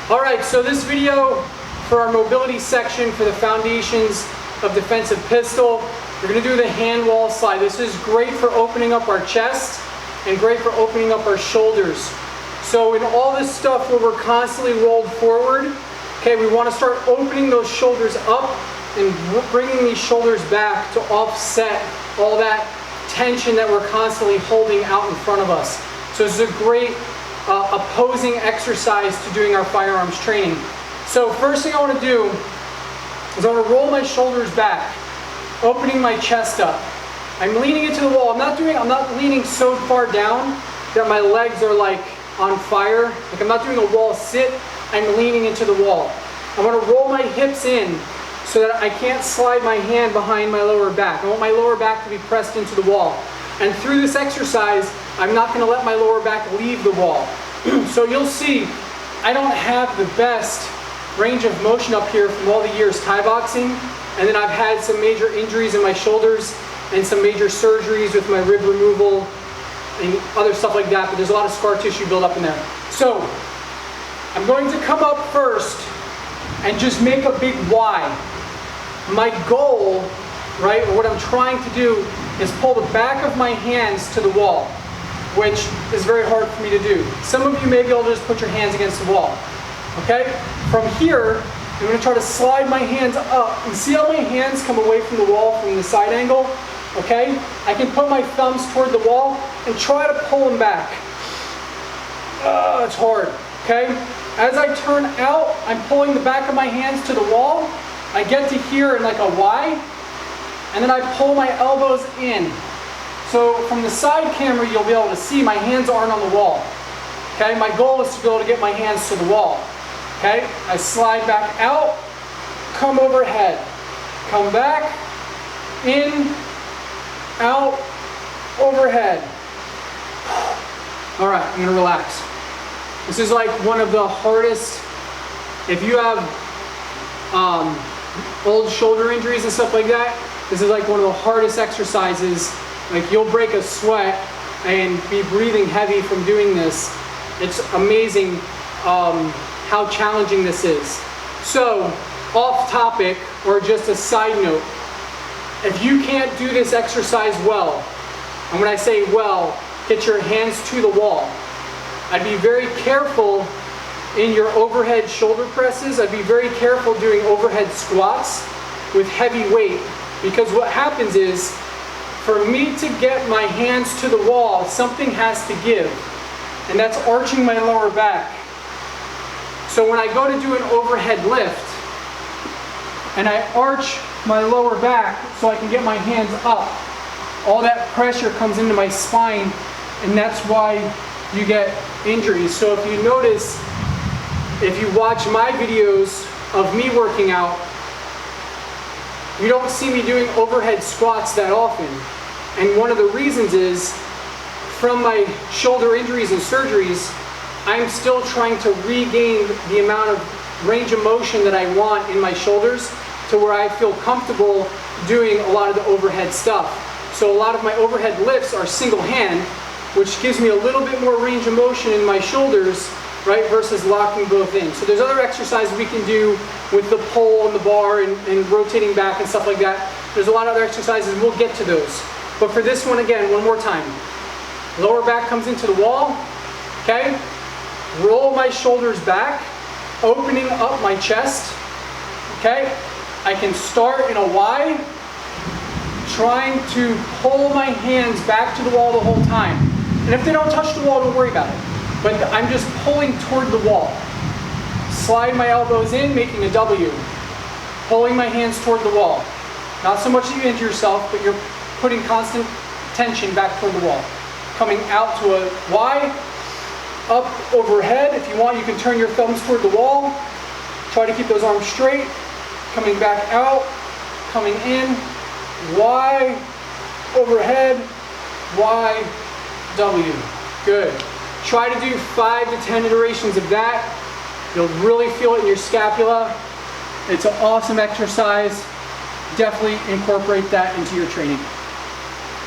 All right, so this video for our mobility section for the foundations of defensive pistol, we're going to do the hand wall slide. This is great for opening up our chest and great for opening up our shoulders. So in all this stuff where we're constantly rolled forward, okay, we want to start opening those shoulders up and bringing these shoulders back to offset all that tension that we're constantly holding out in front of us. So this is a great opposing exercise to doing our firearms training. So first thing I want to do is I want to roll my shoulders back, opening my chest up. I'm leaning into the wall. I'm not leaning so far down that my legs are like on fire. Like I'm not doing a wall sit, I'm leaning into the wall. I want to roll my hips in so that I can't slide my hand behind my lower back. I want my lower back to be pressed into the wall. And through this exercise, I'm not going to let my lower back leave the wall. So you'll see, I don't have the best range of motion up here from all the years Thai boxing. And then I've had some major injuries in my shoulders and some major surgeries with my rib removal and other stuff like that. But there's a lot of scar tissue built up in there. So I'm going to come up first and just make a big Y. My goal, right, or what I'm trying to do is pull the back of my hands to the wall, which is very hard for me to do. Some of you may be able to just put your hands against the wall. Okay? From here, I'm going to try to slide my hands up. And see how my hands come away from the wall from the side angle? Okay? I can put my thumbs toward the wall and try to pull them back. It's hard. Okay? As I turn out, I'm pulling the back of my hands to the wall. I get to here in like a Y, and then I pull my elbows in. So from the side camera, you'll be able to see my hands aren't on the wall. Okay, my goal is to be able to get my hands to the wall. Okay, I slide back out, come overhead, come back, in, out, overhead. All right, I'm gonna relax. This is like one of the hardest, if you have old shoulder injuries and stuff like that, this is like one of the hardest exercises. Like you'll break a sweat and be breathing heavy from doing this. It's amazing how challenging this is. So, off topic, or just a side note, if you can't do this exercise well, and when I say well, get your hands to the wall, I'd be very careful in your overhead shoulder presses. I'd be very careful doing overhead squats with heavy weight, because what happens is, for me to get my hands to the wall, something has to give, and that's arching my lower back. So when I go to do an overhead lift, and I arch my lower back so I can get my hands up, all that pressure comes into my spine, and that's why you get injuries. So if you notice, if you watch my videos of me working out, you don't see me doing overhead squats that often. And one of the reasons is, from my shoulder injuries and surgeries, I'm still trying to regain the amount of range of motion that I want in my shoulders to where I feel comfortable doing a lot of the overhead stuff. So a lot of my overhead lifts are single hand, which gives me a little bit more range of motion in my shoulders, right, versus locking both in. So there's other exercises we can do with the pole and the bar and rotating back and stuff like that. There's a lot of other exercises, we'll get to those. But for this one, again, one more time. Lower back comes into the wall, okay? Roll my shoulders back, opening up my chest, okay? I can start in a Y, trying to pull my hands back to the wall the whole time. And if they don't touch the wall, don't worry about it. But I'm just pulling toward the wall. Slide my elbows in, making a W. Pulling my hands toward the wall. Not so much that you injure yourself, but you're putting constant tension back toward the wall. Coming out to a Y, up overhead. If you want, you can turn your thumbs toward the wall. Try to keep those arms straight. Coming back out, coming in, Y, overhead, Y, W. Good. Try to do 5 to 10 iterations of that. You'll really feel it in your scapula. It's an awesome exercise. Definitely incorporate that into your training.